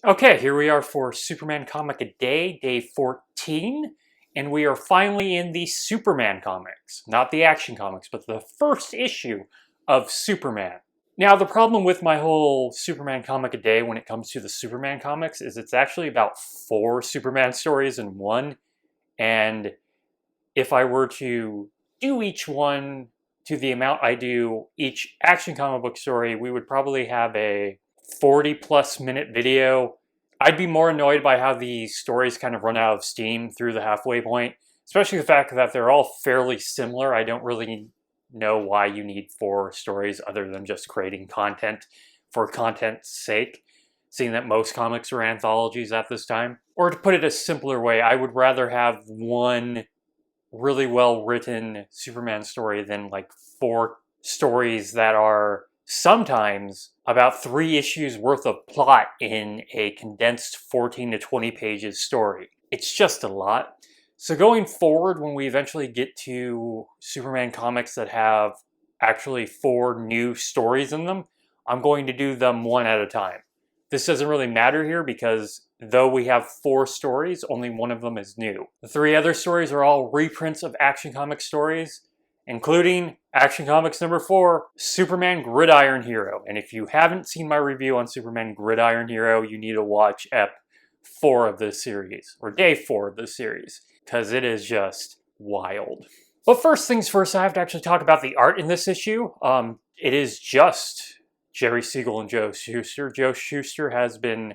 Okay, here we are for Superman Comic a Day, day 14, and we are finally in the Superman comics. Not the Action Comics, but the first issue of Superman. Now, the problem with my whole Superman Comic a Day when it comes to the Superman comics is it's actually about 4 Superman stories in one, and if I were to do each one to the amount I do each Action comic book story, we would probably have a 40-plus minute video. I'd be more annoyed by how these stories kind of run out of steam through the halfway point, especially the fact that they're all fairly similar. I don't really know why you need 4 stories other than just creating content for content's sake, seeing that most comics are anthologies at this time. Or to put it a simpler way, I would rather have one really well-written Superman story than like 4 stories that are sometimes about 3 issues worth of plot in a condensed 14 to 20 pages story. It's just a lot. So going forward, when we eventually get to Superman comics that have actually 4 new stories in them, I'm going to do them one at a time. This doesn't really matter here because though we have 4 stories, only one of them is new. The 3 other stories are all reprints of Action Comics stories, including Action Comics number 4, Superman Gridiron Hero. And if you haven't seen my review on Superman Gridiron Hero, you need to watch Ep 4 of this series, or Day 4 of this series, because it is just wild. But first things first, I have to actually talk about the art in this issue. It is just Jerry Siegel and Joe Shuster. Joe Shuster has been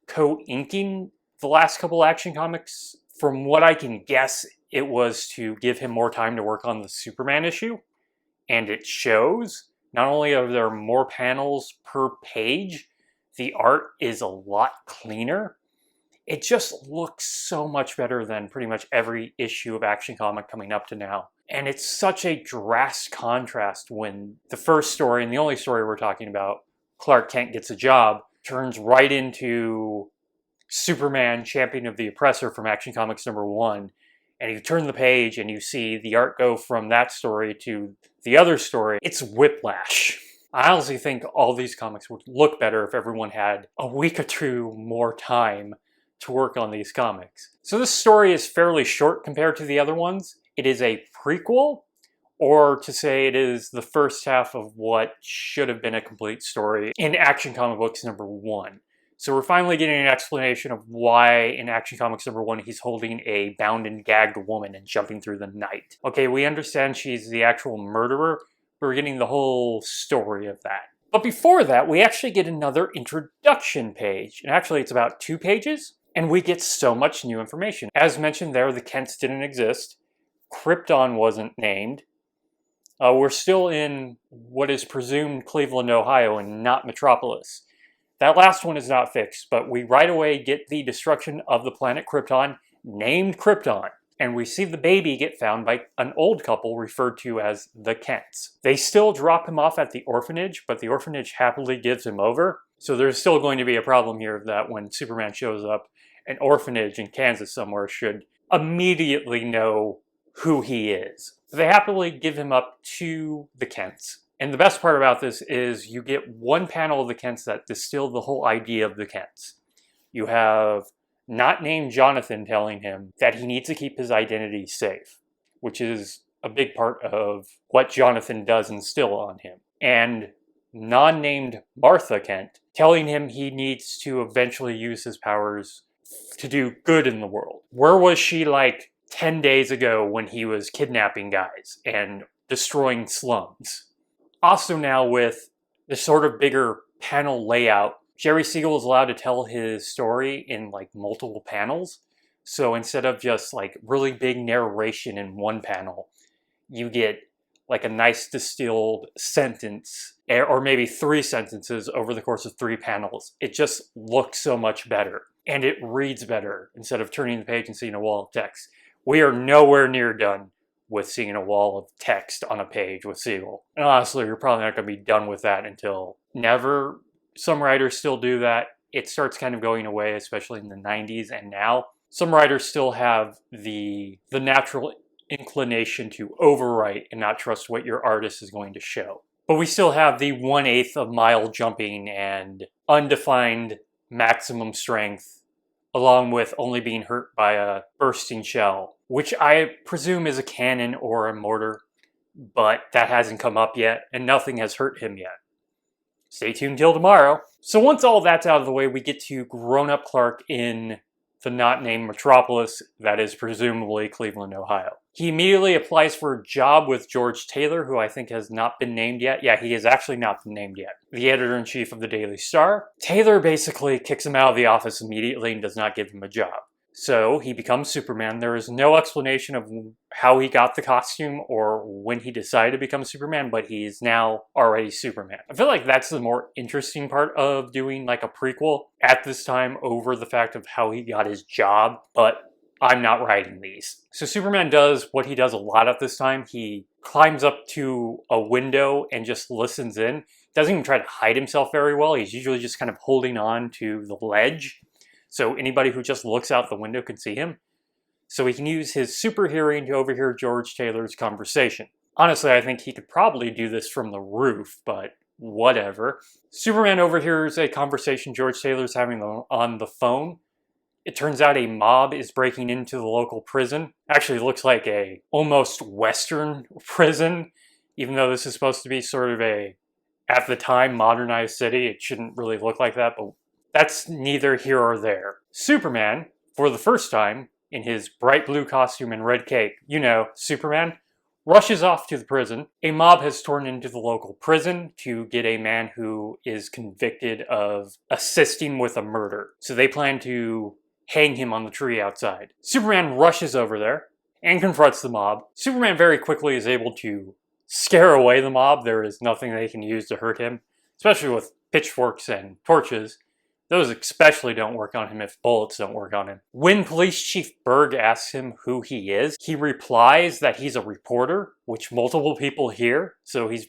co-inking the last couple Action Comics. From what I can guess, it was to give him more time to work on the Superman issue, and it shows. Not only are there more panels per page, the art is a lot cleaner. It just looks so much better than pretty much every issue of Action Comic coming up to now. And it's such a drastic contrast when the first story, and the only story we're talking about, Clark Kent Gets a Job, turns right into Superman, Champion of the Oppressor from Action Comics number 1. And you turn the page and you see the art go from that story to the other story. It's whiplash. I honestly think all these comics would look better if everyone had a week or 2 more time to work on these comics. So this story is fairly short compared to the other ones. It is a prequel, or to say it is the first half of what should have been a complete story in Action Comic Books number 1. So we're finally getting an explanation of why in Action Comics number 1 he's holding a bound and gagged woman and jumping through the night. Okay, we understand she's the actual murderer, but we're getting the whole story of that. But before that, we actually get another introduction page. And actually it's about 2 pages, and we get so much new information. As mentioned there, the Kents didn't exist. Krypton wasn't named. We're still in what is presumed Cleveland, Ohio, and not Metropolis. That last one is not fixed, but we right away get the destruction of the planet Krypton, named Krypton. And we see the baby get found by an old couple referred to as the Kents. They still drop him off at the orphanage, but the orphanage happily gives him over. So there's still going to be a problem here that when Superman shows up, an orphanage in Kansas somewhere should immediately know who he is. They happily give him up to the Kents. And the best part about this is you get one panel of the Kents that distill the whole idea of the Kents. You have not named Jonathan telling him that he needs to keep his identity safe, which is a big part of what Jonathan does instill on him. And non-named Martha Kent telling him he needs to eventually use his powers to do good in the world. Where was she like 10 days ago when he was kidnapping guys and destroying slums? Also now with the sort of bigger panel layout, Jerry Siegel is allowed to tell his story in like multiple panels. So instead of just like really big narration in one panel, you get like a nice distilled sentence, or maybe 3 sentences over the course of 3 panels. It just looks so much better. And it reads better instead of turning the page and seeing a wall of text. We are nowhere near done with seeing a wall of text on a page with Siegel. And honestly, you're probably not going to be done with that until never. Some writers still do that. It starts kind of going away, especially in the 90s and now. Some writers still have the natural inclination to overwrite and not trust what your artist is going to show. But we still have the 1/8 of mile jumping and undefined maximum strength, along with only being hurt by a bursting shell, which I presume is a cannon or a mortar, but that hasn't come up yet, and nothing has hurt him yet. Stay tuned till tomorrow. So once all that's out of the way, we get to grown-up Clark in the not-named metropolis that is presumably Cleveland, Ohio. He immediately applies for a job with George Taylor, who I think has not been named yet. Yeah, he has actually not been named yet. The editor-in-chief of the Daily Star. Taylor basically kicks him out of the office immediately and does not give him a job. So he becomes Superman. There is no explanation of how he got the costume or when he decided to become Superman, but he is now already Superman. I feel like that's the more interesting part of doing like a prequel at this time over the fact of how he got his job, but I'm not writing these. So Superman does what he does a lot at this time. He climbs up to a window and just listens in. Doesn't even try to hide himself very well. He's usually just kind of holding on to the ledge, so anybody who just looks out the window can see him. So he can use his super hearing to overhear George Taylor's conversation. Honestly, I think he could probably do this from the roof, but whatever. Superman overhears a conversation George Taylor's having on the phone. It turns out a mob is breaking into the local prison. Actually, it looks like a almost Western prison, even though this is supposed to be sort of a, at the time, modernized city. It shouldn't really look like that, but that's neither here or there. Superman, for the first time, in his bright blue costume and red cape, you know, Superman, rushes off to the prison. A mob has torn into the local prison to get a man who is convicted of assisting with a murder. So they plan to hang him on the tree outside. Superman rushes over there and confronts the mob. Superman very quickly is able to scare away the mob. There is nothing they can use to hurt him, especially with pitchforks and torches. Those especially don't work on him if bullets don't work on him. When Police Chief Berg asks him who he is, he replies that he's a reporter, which multiple people hear, so he's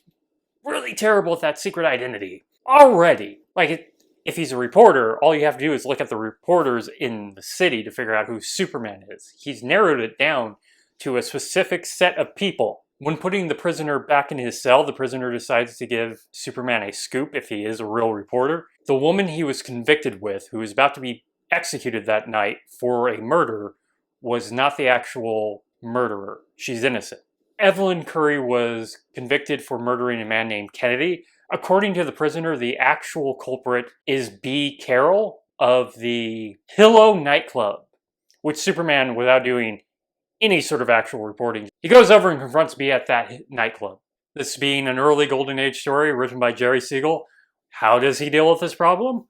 really terrible at that secret identity. Already. Like, if he's a reporter, all you have to do is look at the reporters in the city to figure out who Superman is. He's narrowed it down to a specific set of people. When putting the prisoner back in his cell, the prisoner decides to give Superman a scoop if he is a real reporter. The woman he was convicted with, who was about to be executed that night for a murder, was not the actual murderer. She's innocent. Evelyn Curry was convicted for murdering a man named Kennedy. According to the prisoner, the actual culprit is B. Carroll of the Pillow nightclub, which Superman, without doing any sort of actual reporting, he goes over and confronts B at that nightclub. This being an early Golden Age story written by Jerry Siegel, how does he deal with this problem?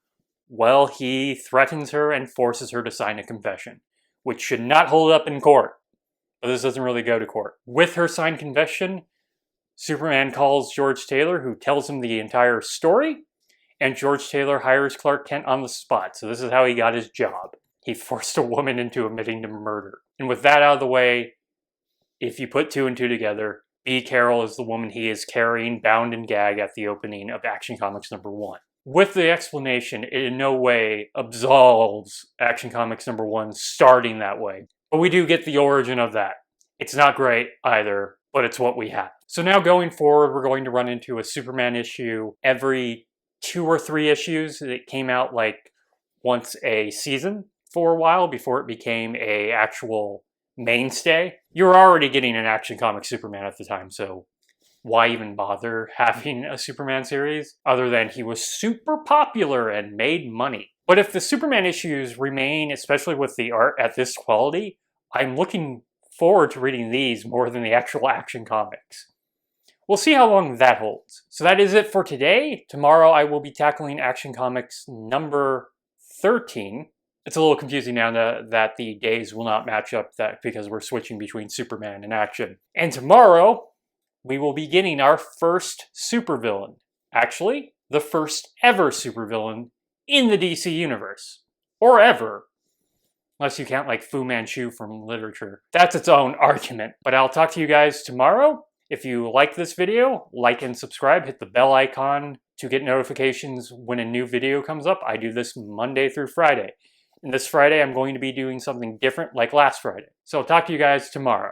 Well, he threatens her and forces her to sign a confession, which should not hold up in court. But this doesn't really go to court. With her signed confession, Superman calls George Taylor, who tells him the entire story, and George Taylor hires Clark Kent on the spot. So this is how he got his job. He forced a woman into admitting to murder. And with that out of the way, if you put two and two together, B. Carroll is the woman he is carrying bound and gagged at the opening of Action Comics #1. With the explanation, it in no way absolves Action Comics #1 starting that way. But we do get the origin of that. It's not great either, but it's what we have. So now going forward, we're going to run into a Superman issue every 2 or 3 issues. It came out like once a season for a while before it became a actual mainstay. You're already getting an Action Comics Superman at the time, so why even bother having a Superman series other than he was super popular and made money? But if the Superman issues remain, especially with the art at this quality, I'm looking forward to reading these more than the actual Action Comics. We'll see how long that holds. So that is it for today. Tomorrow I will be tackling Action Comics #13. It's a little confusing now that the days will not match up because we're switching between Superman and Action. And tomorrow, we will be getting our first supervillain. Actually, the first ever supervillain in the DC universe. Or ever. Unless you count like Fu Manchu from literature. That's its own argument. But I'll talk to you guys tomorrow. If you like this video, like and subscribe. Hit the bell icon to get notifications when a new video comes up. I do this Monday through Friday. And this Friday, I'm going to be doing something different like last Friday. So I'll talk to you guys tomorrow.